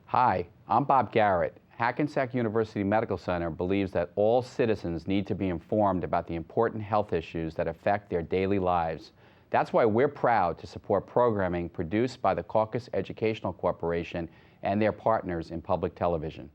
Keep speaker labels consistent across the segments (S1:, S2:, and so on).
S1: Hi, I'm Bob Garrett. Hackensack University Medical Center believes that all citizens need to be informed about the important health issues that affect their daily lives. That's why we're proud to support programming produced by the Caucus Educational Corporation and their partners in public television.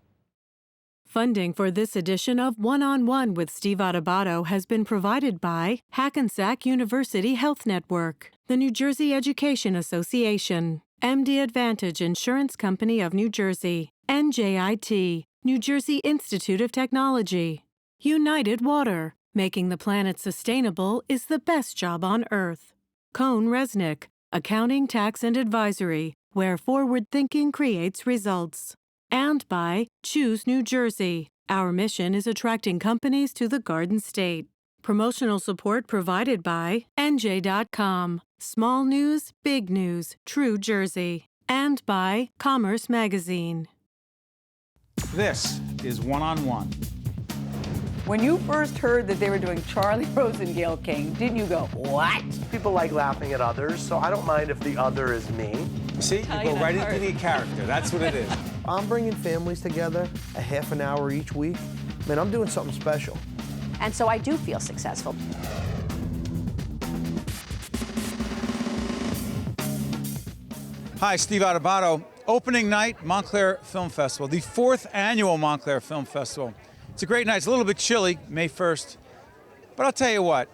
S2: Funding for this edition of One-on-One with Steve Adubato has been provided by Hackensack University Health Network, the New Jersey Education Association, MD Advantage Insurance Company of New Jersey, NJIT, New Jersey Institute of Technology, United Water, making the planet sustainable is the best job on earth, Cohn Resnick, Accounting, Tax, and Advisory, where forward thinking creates results. And by Choose New Jersey. Our mission is attracting companies to the Garden State. Promotional support provided by NJ.com. Small news, big news, True Jersey. And by Commerce Magazine.
S3: This is One-on-One.
S4: When you first heard that they were doing Charlie Rose and Gayle King, didn't you go, what?
S5: People like laughing at others, so I don't mind if the other is me.
S3: See, you go right into the character. That's what it is.
S5: I'm bringing families together a half an hour each week. Man, I'm doing something special.
S6: And so I do feel successful.
S3: Hi, Steve Adubato. Opening night, Montclair Film Festival, the 4th annual Montclair Film Festival. It's a great night. It's a little bit chilly, May 1st. But I'll tell you what,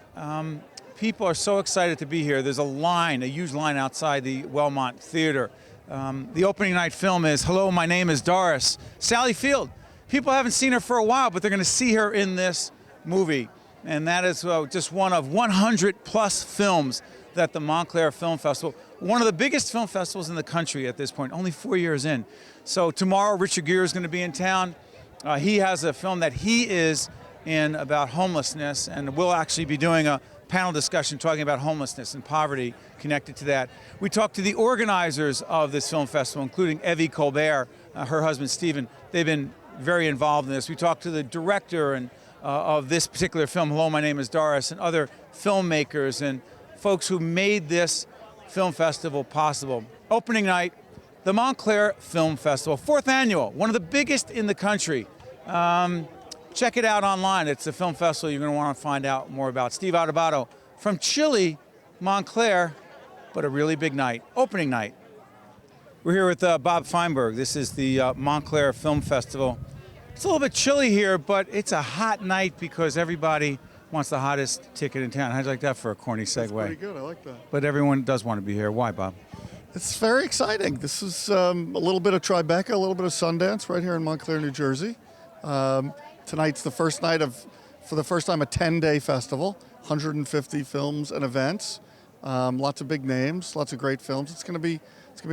S3: people are so excited to be here. There's a huge line outside the Wellmont Theater. The opening night film is Hello, My Name is Doris. Sally Field. People haven't seen her for a while, but they're going to see her in this movie. And that is just one of 100 plus films that the Montclair Film Festival, one of the biggest film festivals in the country at this point, only 4 years in. So tomorrow, Richard Gere is going to be in town. He has a film that he is in about homelessness, and we'll actually be doing a panel discussion talking about homelessness and poverty connected to that. We talked to the organizers of this film festival, including Evie Colbert, her husband Stephen. They've been very involved in this. We talked to the director of this particular film, Hello, My Name is Doris, and other filmmakers and folks who made this film festival possible. Opening night, the Montclair Film Festival, 4th annual, one of the biggest in the country. Check it out online. It's a film festival you're going to want to find out more about. Steve Adubato from chilly Montclair, but a really big night, opening night. We're here with Bob Feinberg. This is the Montclair Film Festival. It's a little bit chilly here, but it's a hot night because everybody wants the hottest ticket in town. How'd you like that for a corny segue?
S7: That's pretty good. I like that.
S3: But everyone does want to be here. Why, Bob?
S7: It's very exciting. This is a little bit of Tribeca, a little bit of Sundance right here in Montclair, New Jersey. Tonight's the first night for the first time, a 10-day festival, 150 films and events, lots of big names, lots of great films. It's going to be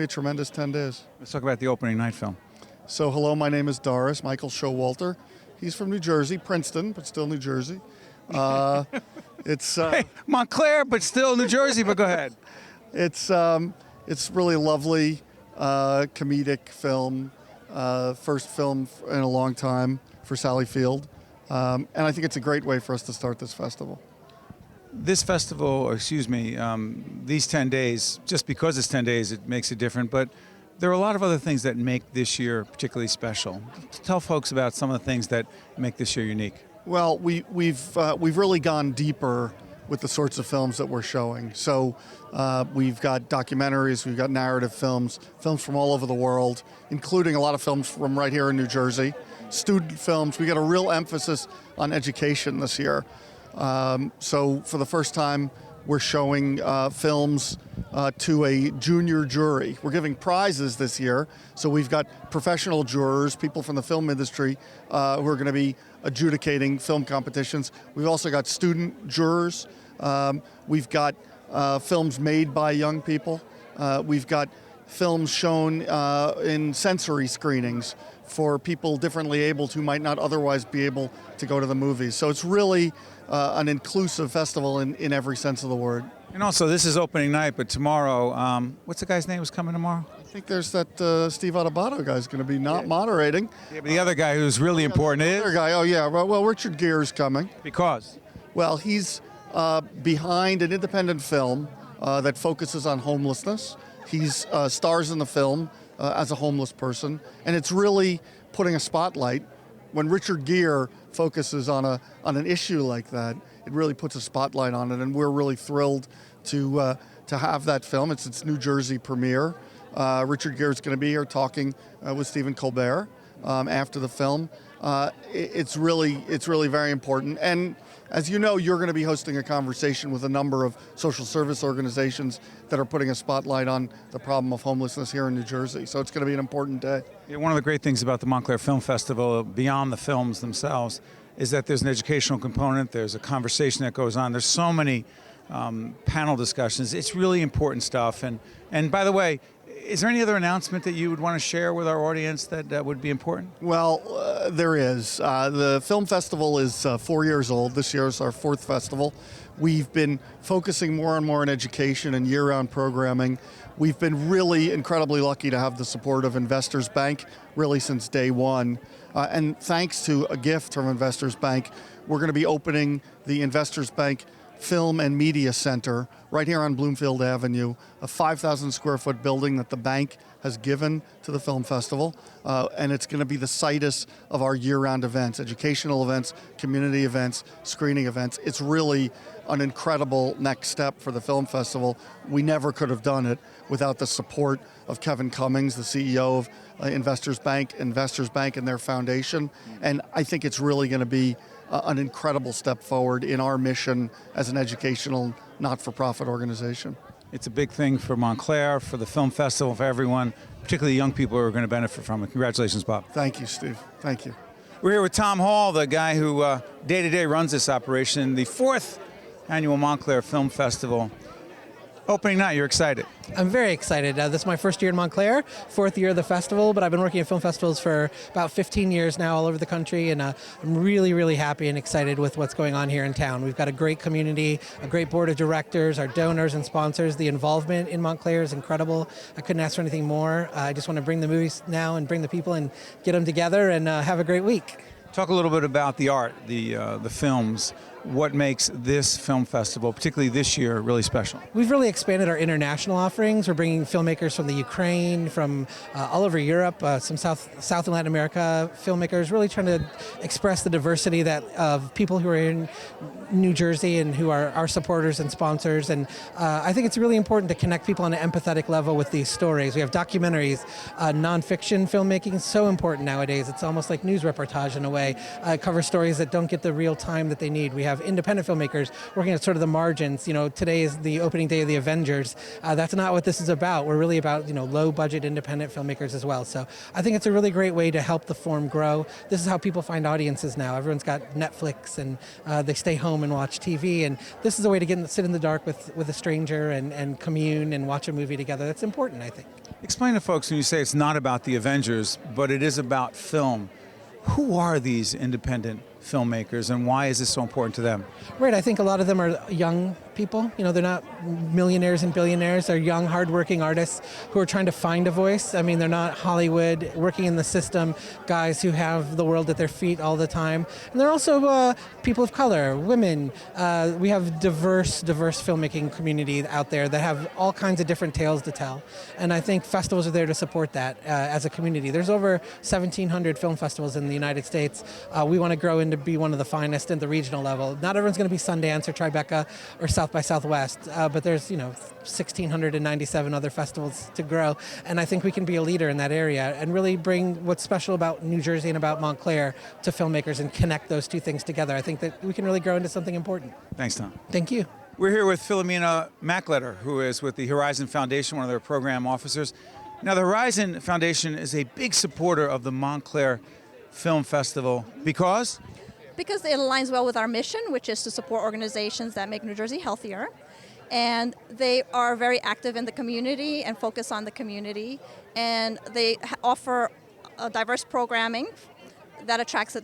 S7: a tremendous 10 days.
S3: Let's talk about the opening night film.
S7: So, Hello, My Name is Doris. Michael Showalter. He's from New Jersey, Princeton, but still New Jersey.
S3: Hey, Montclair, but still New Jersey. But go ahead.
S7: It's really lovely, comedic film. First film in a long time for Sally Field. And I think it's a great way for us to start this festival.
S3: This festival, or excuse me, these 10 days, just because it's 10 days, it makes it different. But there are a lot of other things that make this year particularly special. Tell folks about some of the things that make this year unique.
S7: Well, we've really gone deeper with the sorts of films that we're showing. So we've got documentaries, we've got narrative films from all over the world, including a lot of films from right here in New Jersey. Student films, we got a real emphasis on education this year. So for the first time, we're showing films to a junior jury. We're giving prizes this year. So we've got professional jurors, people from the film industry who are going to be adjudicating film competitions. We've also got student jurors. We've got films made by young people. We've got films shown in sensory screenings for people differently abled who might not otherwise be able to go to the movies. So it's really an inclusive festival in every sense of the word.
S3: And also, this is opening night, but tomorrow, what's the guy's name who's coming tomorrow?
S7: I think there's that Steve Adubato guy's going to be moderating.
S3: Yeah, but the other guy who's really important is?
S7: The other guy, oh yeah, well, Richard Gere's coming.
S3: Because?
S7: Well, he's behind an independent film that focuses on homelessness. He's stars in the film as a homeless person, and it's really putting a spotlight. When Richard Gere focuses on an issue like that, it really puts a spotlight on it, and we're really thrilled to have that film. It's its New Jersey premiere. Richard Gere is going to be here talking with Stephen Colbert after the film. It's really very important. And as you know, you're going to be hosting a conversation with a number of social service organizations that are putting a spotlight on the problem of homelessness here in New Jersey. So it's going to be an important day.
S3: Yeah, one of the great things about the Montclair Film Festival, beyond the films themselves, is that there's an educational component, there's a conversation that goes on. There's so many panel discussions. It's really important stuff. And by the way, is there any other announcement that you would want to share with our audience that would be important?
S7: Well, there is. The film festival is 4 years old. This year is our 4th festival. We've been focusing more and more on education and year-round programming. We've been really incredibly lucky to have the support of Investors Bank really since day one. And thanks to a gift from Investors Bank, we're going to be opening the Investors Bank Film and Media Center right here on Bloomfield Avenue, a 5,000 square foot building that the bank has given to the film festival. And it's going to be the situs of our year-round events, educational events, community events, screening events. It's really an incredible next step for the film festival. We never could have done it without the support of Kevin Cummings, the CEO of Investors Bank and their foundation. And I think it's really going to be an incredible step forward in our mission as an educational, not-for-profit organization.
S3: It's a big thing for Montclair, for the film festival, for everyone, particularly young people who are going to benefit from it. Congratulations, Bob.
S7: Thank you, Steve. Thank you.
S3: We're here with Tom Hall, the guy who day-to-day runs this operation, the 4th annual Montclair Film Festival. Opening night, you're excited.
S8: I'm very excited. This is my first year in Montclair, 4th year of the festival, but I've been working at film festivals for about 15 years now all over the country, and I'm really, really happy and excited with what's going on here in town. We've got a great community, a great board of directors, our donors and sponsors. The involvement in Montclair is incredible. I couldn't ask for anything more. I just want to bring the movies now and bring the people and get them together and have a great week.
S3: Talk a little bit about the art, the films. What makes this film festival, particularly this year, really special?
S8: We've really expanded our international offerings. We're bringing filmmakers from the Ukraine, from all over Europe, some South and Latin America filmmakers, really trying to express the diversity that of people who are in New Jersey and who are our supporters and sponsors. And I think it's really important to connect people on an empathetic level with these stories. We have documentaries, nonfiction filmmaking is so important nowadays. It's almost like news reportage in a way. It covers stories that don't get the real time that they need. We have independent filmmakers working at sort of the margins. You know, today is the opening day of the Avengers. That's not what this is about. We're really about, low budget independent filmmakers as well. So I think it's a really great way to help the form grow. This is how people find audiences now. Everyone's got Netflix and they stay home and watch TV. And this is a way to sit in the dark with a stranger and commune and watch a movie together. That's important, I think.
S3: Explain to folks when you say it's not about the Avengers, but it is about film. Who are these independent filmmakers and why is this so important to them?
S8: Right, I think a lot of them are young people. They're not millionaires and billionaires. They're young, hardworking artists who are trying to find a voice. I mean, they're not Hollywood, working in the system, guys who have the world at their feet all the time. And they're also people of color, women. We have diverse filmmaking community out there that have all kinds of different tales to tell. And I think festivals are there to support that as a community. There's over 1,700 film festivals in the United States. We want to grow into be one of the finest at the regional level. Not everyone's going to be Sundance or Tribeca or South by Southwest, but there's 1,697 other festivals to grow, and I think we can be a leader in that area and really bring what's special about New Jersey and about Montclair to filmmakers and connect those two things together. I think that we can really grow into something important.
S3: Thanks, Tom.
S8: Thank you.
S3: We're here with Philomena Mackletter, who is with the Horizon Foundation, one of their program officers. Now, the Horizon Foundation is a big supporter of the Montclair Film Festival because
S9: it aligns well with our mission, which is to support organizations that make New Jersey healthier. And they are very active in the community and focus on the community. And they offer a diverse programming that attracts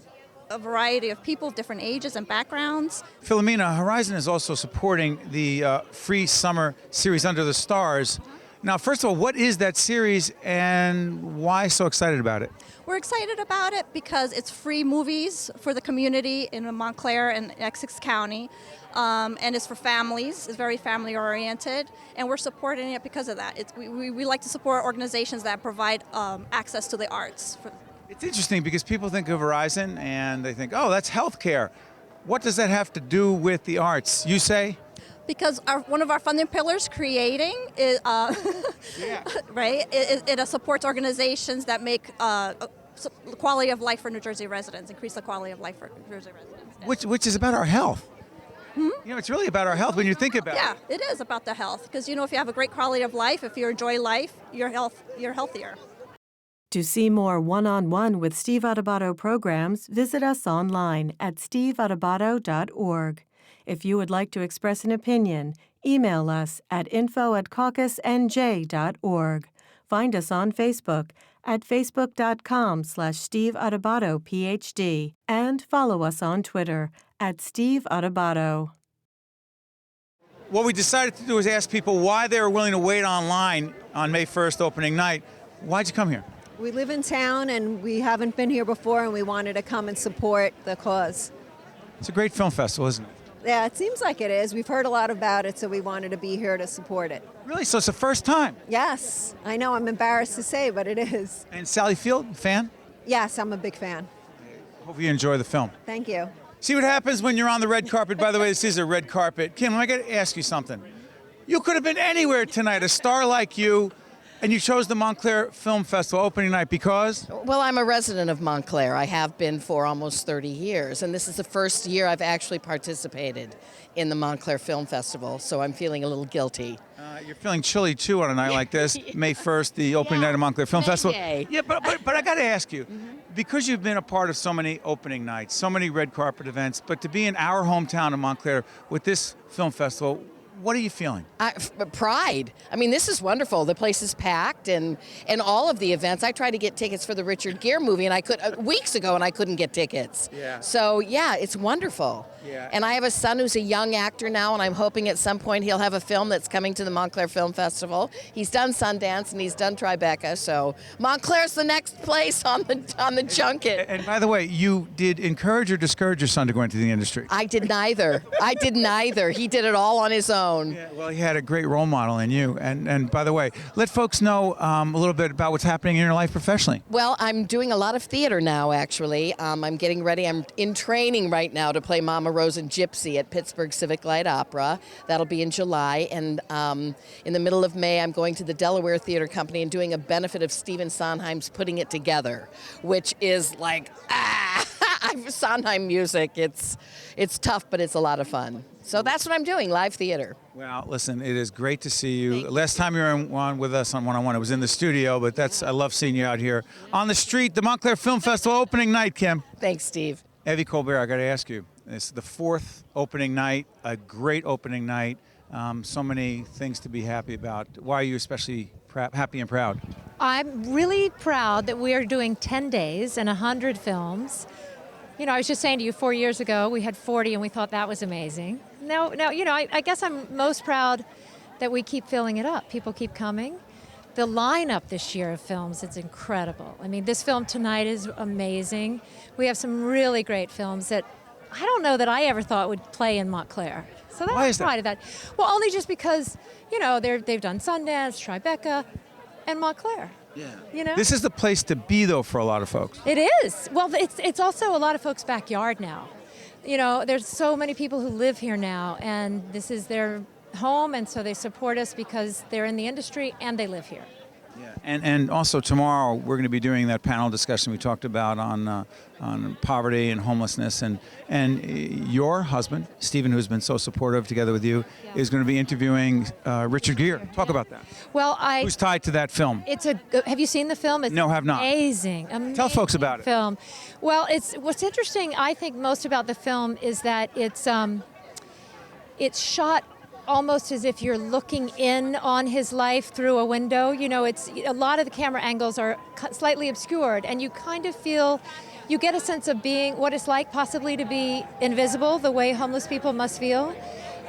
S9: a variety of people of different ages and backgrounds.
S3: Philomena, Horizon is also supporting the free summer series Under the Stars. Now, first of all, what is that series and why so excited about it?
S9: We're excited about it because it's free movies for the community in Montclair and Essex County, and it's for families. It's very family-oriented, and we're supporting it because of that. We like to support organizations that provide access to the arts.
S3: It's interesting because people think of Verizon and they think, oh, that's healthcare. What does that have to do with the arts? You say?
S9: Because one of our funding pillars, creating, is, right? It supports organizations that make quality of life for New Jersey residents, increase the quality of life for New Jersey residents.
S3: Which is about our health. You know, it's really about our health when you think about it.
S9: Yeah, it is about the health. Because, you know, if you have a great quality of life, if you enjoy life, you're healthier.
S2: To see more one-on-one with Steve Adubato programs, visit us online at steveadubato.org. If you would like to express an opinion, email us at info@caucusnj.org. Find us on Facebook at facebook.com/Steve Adubato PhD and follow us on Twitter at Steve Adubato.
S3: What we decided to do is ask people why they were willing to wait online on May 1st opening night. Why'd you come here?
S10: We live in town and we haven't been here before and we wanted to come and support the cause.
S3: It's a great film festival, isn't it?
S10: Yeah, it seems like it is. We've heard a lot about it, so we wanted to be here to support it.
S3: Really? So it's the first time?
S10: Yes. I know, I'm embarrassed to say, but it is.
S3: And Sally Field, fan?
S10: Yes, I'm a big fan.
S3: Hope you enjoy the film.
S10: Thank you.
S3: See what happens when you're on the red carpet. By the way, this is a red carpet. Kim, I got to ask you something. You could have been anywhere tonight, a star like you, and you chose the Montclair Film Festival opening night because?
S11: Well, I'm a resident of Montclair. I have been for almost 30 years, and this is the first year I've actually participated in the Montclair Film Festival, so I'm feeling a little guilty.
S3: You're feeling chilly, too, on a night like this, May 1st, the opening night of Montclair Film Festival.
S11: Day.
S3: Yeah, but I got to ask you, because you've been a part of so many opening nights, so many red carpet events, but to be in our hometown of Montclair with this film festival, what are you feeling?
S11: Pride. I mean, this is wonderful. The place is packed, and all of the events. I tried to get tickets for the Richard Gere movie, and I could weeks ago, and I couldn't get tickets.
S3: Yeah.
S11: So yeah, it's wonderful.
S3: Yeah.
S11: And I have a son who's a young actor now, and I'm hoping at some point he'll have a film that's coming to the Montclair Film Festival. He's done Sundance and he's done Tribeca, so Montclair's the next place on the junket.
S3: And by the way, you did encourage or discourage your son to go into the industry?
S11: I did neither. He did it all on his own.
S3: Yeah, well, he had a great role model in you. And by the way, let folks know a little bit about what's happening in your life professionally.
S11: Well, I'm doing a lot of theater now, actually. I'm getting ready. I'm in training right now to play Mama Rose and Gypsy at Pittsburgh Civic Light Opera. That'll be in July. And in the middle of May, I'm going to the Delaware Theater Company and doing a benefit of Stephen Sondheim's Putting It Together, which is like, Sondheim music. It's tough, but it's a lot of fun. So that's what I'm doing, live theater.
S3: Well, listen, it is great to see you. Last time you were on with us on One-on-One, it was in the studio, but I love seeing you out here on the street, the Montclair Film Festival opening night, Kim.
S11: Thanks, Steve.
S3: Evie Colbert, I got to ask you, this is the fourth opening night, a great opening night, so many things to be happy about. Why are you especially happy and proud?
S12: I'm really proud that we are doing 10 days and 100 films. You know, I was just saying to you, 4 years ago, we had 40 and we thought that was amazing. Now, you know, I guess I'm most proud that we keep filling it up. People keep coming. The lineup this year of films, it's incredible. I mean, this film tonight is amazing. We have some really great films that I don't know that I ever thought would play in Montclair. So that's
S3: Why is
S12: pride of that. Well, only just because, you know, they've done Sundance, Tribeca, and Montclair.
S3: Yeah.
S12: You know?
S3: This is the place to be, though, for a lot of folks.
S12: It is. Well, it's also a lot of folks' backyard now. You know, there's so many people who live here now, and this is their home, and so they support us because they're in the industry and they live here.
S3: Yeah. And also tomorrow we're going to be doing that panel discussion we talked about on poverty and homelessness, and your husband Stephen, who's been so supportive together with you, is going to be interviewing Richard Gere. Talk about that.
S12: Well,
S3: who's tied to that film?
S12: Have you seen the film? It's
S3: No, have not.
S12: Amazing.
S3: Tell folks about it.
S12: Film. Well, what's interesting, I think, most about the film is that it's shot almost as if you're looking in on his life through a window. You know, it's a lot of the camera angles are slightly obscured, and you kind of feel, you get a sense of being what it's like possibly to be invisible, the way homeless people must feel.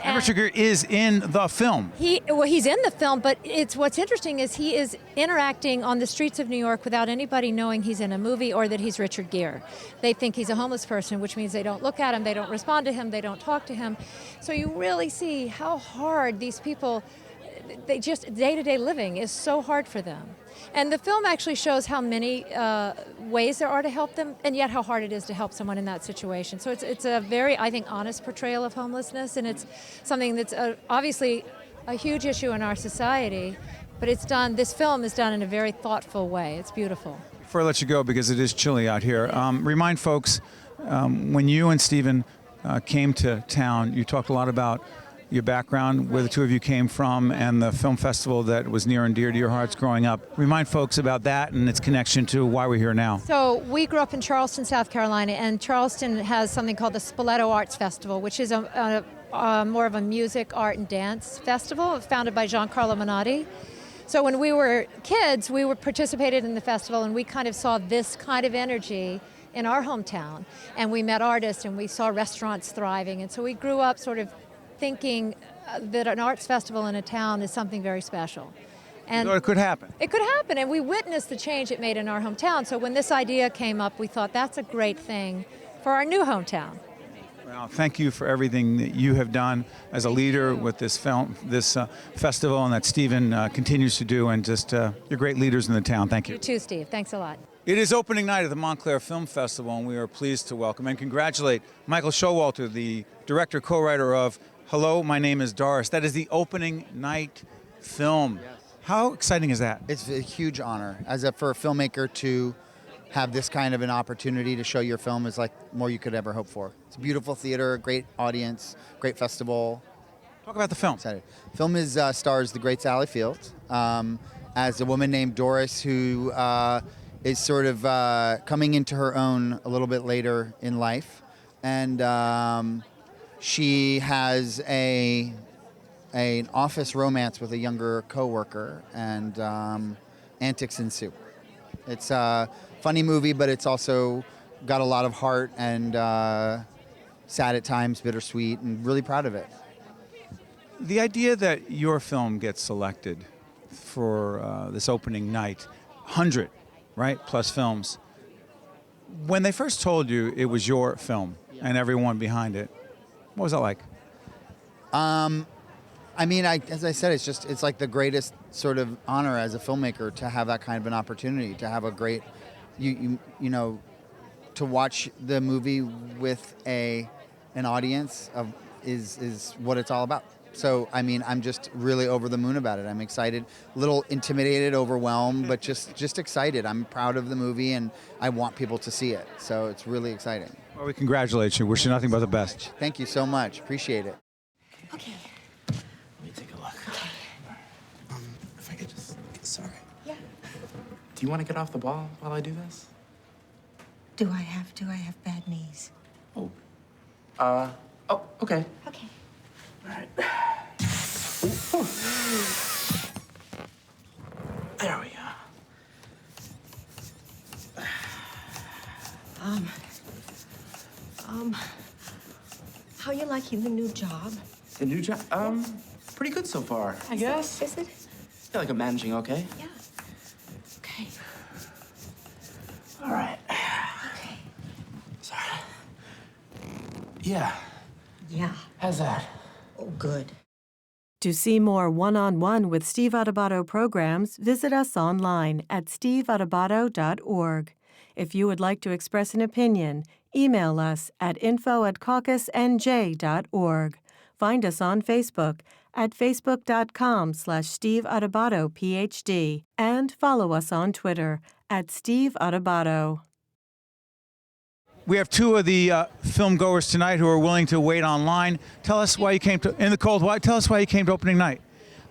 S3: And Richard Gere is in the film.
S12: He's in the film, but what's interesting is he is interacting on the streets of New York without anybody knowing he's in a movie or that he's Richard Gere. They think he's a homeless person, which means they don't look at him, they don't respond to him, they don't talk to him. So you really see how hard these people, they just, day-to-day living is so hard for them. And the film actually shows how many ways there are to help them, and yet how hard it is to help someone in that situation. So it's a very, I think, honest portrayal of homelessness, and it's something that's obviously a huge issue in our society, but this film is done in a very thoughtful way. It's beautiful.
S3: Before I let you go, because it is chilly out here, remind folks, when you and Stephen came to town, you talked a lot about your background, where the two of you came from, and the film festival that was near and dear to your hearts growing up. Remind folks about that and its connection to why we're here now.
S12: So we grew up in Charleston, South Carolina, and Charleston has something called the Spoleto Arts Festival, which is more of a music, art, and dance festival founded by Giancarlo Menotti. So when we were kids, we participated in the festival, and we kind of saw this kind of energy in our hometown. And we met artists, and we saw restaurants thriving. And so we grew up sort of thinking that an arts festival in a town is something very special. And
S3: it could happen.
S12: It could happen, and we witnessed the change it made in our hometown. So when this idea came up, we thought that's a great thing for our new hometown.
S3: Well, thank you for everything that you have done as a leader with this film, this festival, and that Stephen continues to do, and just you're great leaders in the town. Thank you.
S12: You too, Steve. Thanks a lot.
S3: It is opening night of the Montclair Film Festival, and we are pleased to welcome and congratulate Michael Showalter, the director, co-writer of Hello, My Name is Doris. That is the opening night film. Yes. How exciting is that?
S13: It's a huge honor. For a filmmaker to have this kind of an opportunity to show your film is like more you could ever hope for. It's a beautiful theater, great audience, great festival.
S3: Talk about the film.
S13: Excited. Film stars the great Sally Field as a woman named Doris who is sort of coming into her own a little bit later in life. And she has an office romance with a younger coworker, and antics ensue. It's a funny movie, but it's also got a lot of heart and sad at times, bittersweet, and really proud of it.
S3: The idea that your film gets selected for this opening night, 100, right, plus films. When they first told you it was your film and everyone behind it, what was that like?
S13: I mean, as I said, it's like the greatest sort of honor as a filmmaker to have that kind of an opportunity, to have a great, you know, to watch the movie with an audience is what it's all about. So, I mean, I'm just really over the moon about it. I'm excited, a little intimidated, overwhelmed, but just excited. I'm proud of the movie, and I want people to see it. So it's really exciting.
S3: Well, we congratulate you. Wish you nothing but the best.
S13: Thank you so much. Appreciate it.
S14: Okay. Let me take a look. Okay. If I could just sorry.
S10: Yeah.
S14: Do you want to get off the ball while I do this?
S10: Do I have bad knees?
S14: Oh, okay.
S10: Okay.
S14: All right. There we go.
S10: How you liking the new job?
S14: The new job? Pretty good so far, I guess.
S10: Is it?
S14: I feel like I'm managing okay.
S10: Yeah. Okay.
S14: All right.
S10: Okay.
S14: Sorry. Yeah.
S10: Yeah.
S14: How's that?
S10: Oh, good.
S2: To see more one-on-one with Steve Adubato programs, visit us online at steveadubato.org. If you would like to express an opinion, email us at info@caucusnj.org. Find us on Facebook at facebook.com/Steve Adubato PhD, and follow us on Twitter at Steve Adubato.
S3: We have two of the film goers tonight who are willing to wait online. Tell us why you came to, in the cold, tell us why you came to opening night.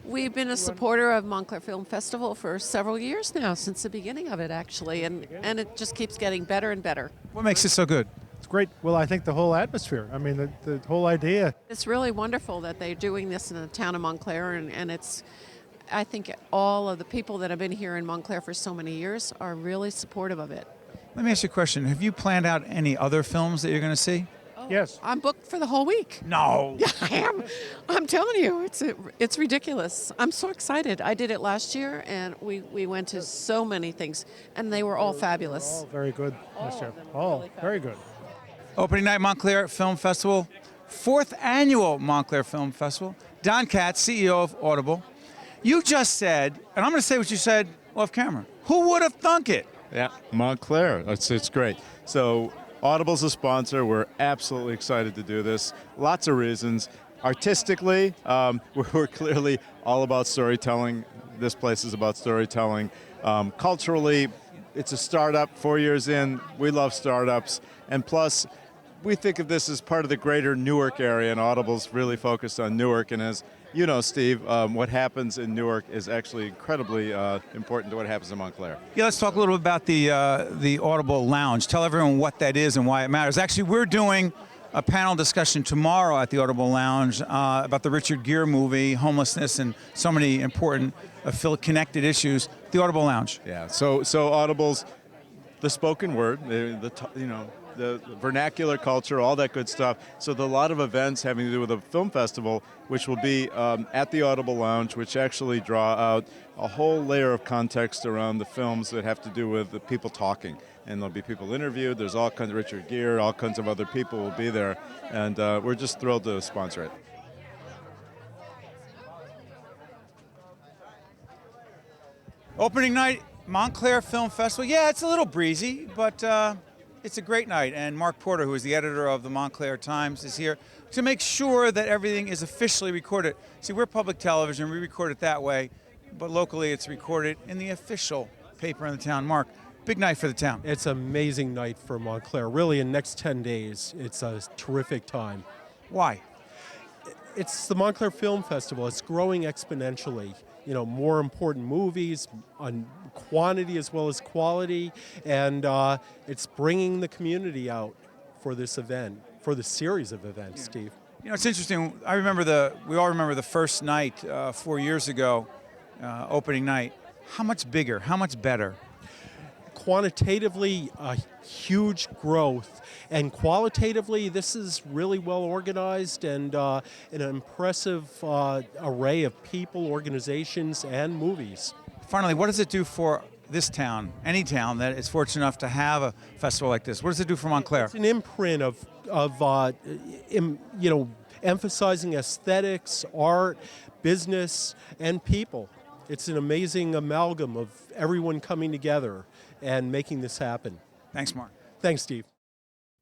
S15: We've been a supporter of Montclair Film Festival for several years now, since the beginning of it, actually, and it just keeps getting better and better.
S3: What makes it so good?
S16: It's great. Well, I think the whole atmosphere. I mean, the whole idea.
S15: It's really wonderful that they're doing this in the town of Montclair, and it's, I think all of the people that have been here in Montclair for so many years are really supportive of it.
S3: Let me ask you a question. Have you planned out any other films that you're going to see?
S15: Oh,
S16: Yes.
S15: I'm booked for the whole week.
S3: No.
S15: Yeah, I am. I'm telling you, it's ridiculous. I'm so excited. I did it last year, and we went to so many things, and they were all fabulous.
S16: All very good last year. All very good.
S3: Opening night, Montclair Film Festival, 4th annual Montclair Film Festival. Don Katz, CEO of Audible. You just said, and I'm going to say what you said off camera. Who would have thunk it?
S17: Yeah, Montclair. It's great. So Audible's a sponsor. We're absolutely excited to do this. Lots of reasons. Artistically, we're clearly all about storytelling. This place is about storytelling. Culturally, it's a startup, 4 years in. We love startups. And plus, we think of this as part of the greater Newark area, and Audible's really focused on Newark. And as you know, Steve, what happens in Newark is actually incredibly important to what happens in Montclair.
S3: Yeah, let's talk a little bit about the Audible Lounge. Tell everyone what that is and why it matters. Actually, we're doing a panel discussion tomorrow at the Audible Lounge about the Richard Gere movie, homelessness, and so many important connected issues. The Audible Lounge.
S17: Yeah. So Audible's the spoken word, the vernacular culture, all that good stuff. So there are a lot of events having to do with a film festival, which will be at the Audible Lounge, which actually draw out a whole layer of context around the films that have to do with the people talking. And there'll be people interviewed. There's all kinds of Richard Gere, all kinds of other people will be there. And we're just thrilled to sponsor it.
S3: Opening night, Montclair Film Festival. Yeah, it's a little breezy, but it's a great night. And Mark Porter, who is the editor of the Montclair Times, is here to make sure that everything is officially recorded. See, we're public television. We record it that way. But locally, it's recorded in the official paper in the town. Mark, big night for the town.
S18: It's an amazing night for Montclair. Really, in the next 10 days, it's a terrific time.
S3: Why?
S18: It's the Montclair Film Festival. It's growing exponentially. You know, more important movies on quantity as well as quality, and it's bringing the community out for this event, for the series of events, Steve.
S3: You know, it's interesting. We all remember the first night 4 years ago, opening night. How much bigger? How much better?
S18: Quantitatively, a huge growth, and qualitatively, this is really well organized and an impressive array of people, organizations, and movies.
S3: Finally, what does it do for this town, any town that is fortunate enough to have a festival like this? What does it do for Montclair?
S18: It's an imprint of emphasizing aesthetics, art, business, and people. It's an amazing amalgam of everyone coming together and making this happen.
S3: Thanks, Mark.
S18: Thanks, Steve.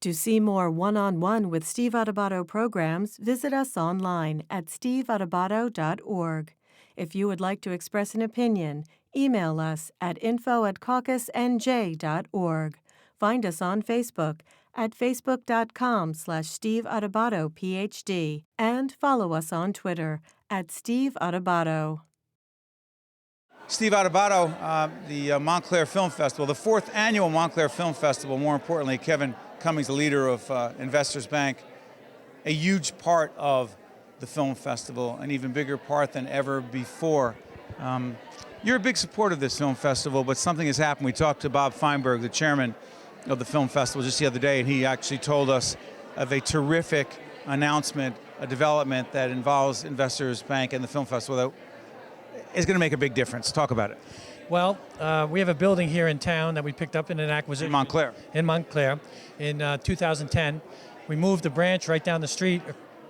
S2: To see more one-on-one with Steve Adubato programs, visit us online at steveadubato.org. If you would like to express an opinion, email us at info@caucusnj.org. Find us on Facebook at facebook.com/Steve Adubato PhD and follow us on Twitter at Steve Adubato.
S3: Steve Adubato, the Montclair Film Festival, the 4th annual Montclair Film Festival. More importantly, Kevin Cummings, the leader of Investors Bank, a huge part of the film festival, an even bigger part than ever before. You're a big supporter of this film festival, but something has happened. We talked to Bob Feinberg, the chairman of the film festival, just the other day, and he actually told us of a terrific announcement, a development that involves Investors Bank and the film festival that is going to make a big difference. Talk about it.
S19: Well, we have a building here in town that we picked up in an acquisition.
S3: In Montclair.
S19: In Montclair in 2010. We moved the branch right down the street,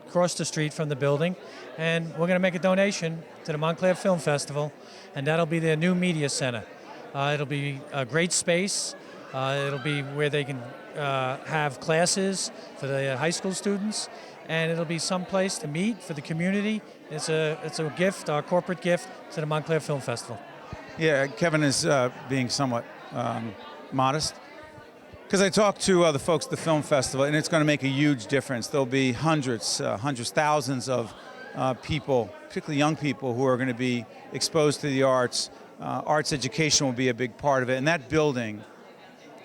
S19: across the street from the building, and we're going to make a donation to the Montclair Film Festival, and that'll be their new media center. It'll be a great space. It'll be where they can have classes for the high school students, and it'll be some place to meet for the community. It's a gift, our corporate gift, to the Montclair Film Festival.
S3: Yeah, Kevin is being somewhat modest, because I talked to the folks at the film festival, and it's going to make a huge difference. There'll be hundreds, thousands of people, particularly young people, who are going to be exposed to the arts. Arts education will be a big part of it, and that building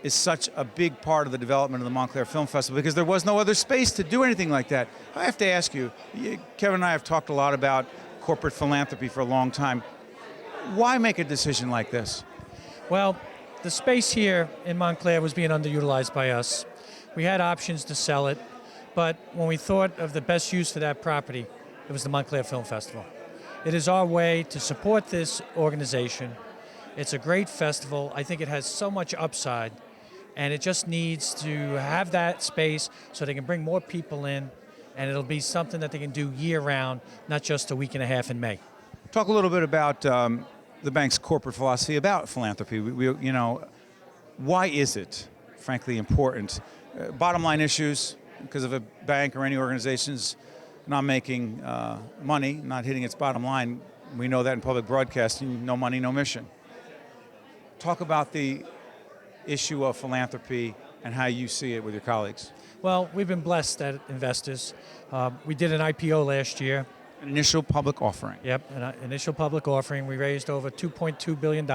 S3: is such a big part of the development of the Montclair Film Festival, because there was no other space to do anything like that. I have to ask you, Kevin and I have talked a lot about corporate philanthropy for a long time. Why make a decision like this?
S19: Well, the space here in Montclair was being underutilized by us. We had options to sell it, But when we thought of the best use for that property, it was the Montclair Film Festival. It is our way to support this organization. It's a great festival. I think it has so much upside, and it just needs to have that space so they can bring more people in, and it'll be something that they can do year-round, not just a week and a half in May.
S3: Talk a little bit about the bank's corporate philosophy about philanthropy. Why is it, frankly, important? Bottom line issues, because if a bank or any organization's not making money, not hitting its bottom line, we know that in public broadcasting, no money, no mission. Talk about the issue of philanthropy and how you see it with your colleagues.
S19: Well, we've been blessed at Investors. We did an IPO last year.
S3: An initial public offering.
S19: Yep, an initial public offering. We raised over $2.2 billion,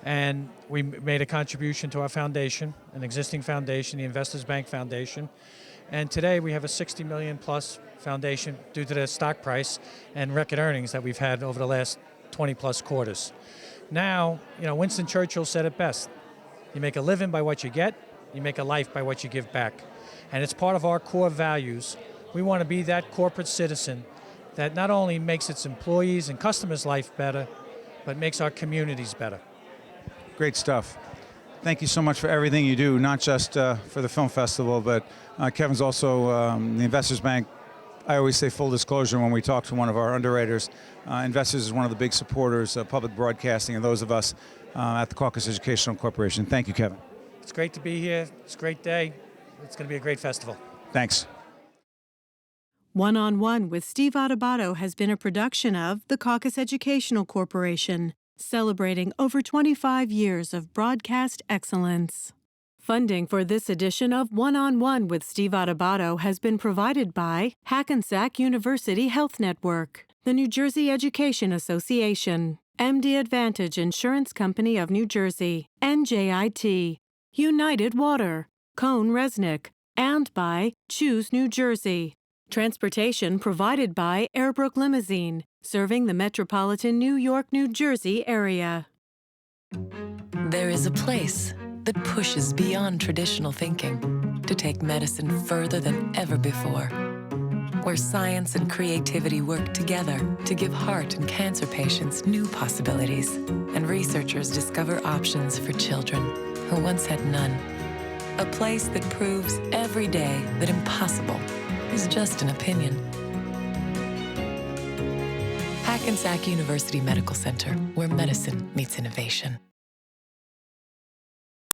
S19: and we made a contribution to our foundation, an existing foundation, the Investors Bank Foundation. And today we have a $60 million plus foundation due to the stock price and record earnings that we've had over the last 20 plus quarters. Now, Winston Churchill said it best. You make a living by what you get, you make a life by what you give back. And it's part of our core values. We want to be that corporate citizen that not only makes its employees and customers' life better, but makes our communities better.
S3: Great stuff. Thank you so much for everything you do, not just for the film festival, but Kevin's also the Investors Bank. I always say full disclosure when we talk to one of our underwriters. Investors is one of the big supporters of public broadcasting and those of us at the Caucus Educational Corporation. Thank you, Kevin.
S19: It's great to be here. It's a great day. It's going to be a great festival.
S3: Thanks.
S2: One-on-One with Steve Adubato has been a production of the Caucus Educational Corporation, celebrating over 25 years of broadcast excellence. Funding for this edition of One-on-One with Steve Adubato has been provided by Hackensack University Health Network, the New Jersey Education Association, MD Advantage Insurance Company of New Jersey, NJIT, United Water, Cone Resnick, and by Choose New Jersey. Transportation provided by Airbrook Limousine, serving the metropolitan New York, New Jersey area.
S20: There is a place that pushes beyond traditional thinking to take medicine further than ever before, where science and creativity work together to give heart and cancer patients new possibilities, and researchers discover options for children who once had none. A place that proves every day that impossible is just an opinion. Hackensack University Medical Center, where medicine meets innovation.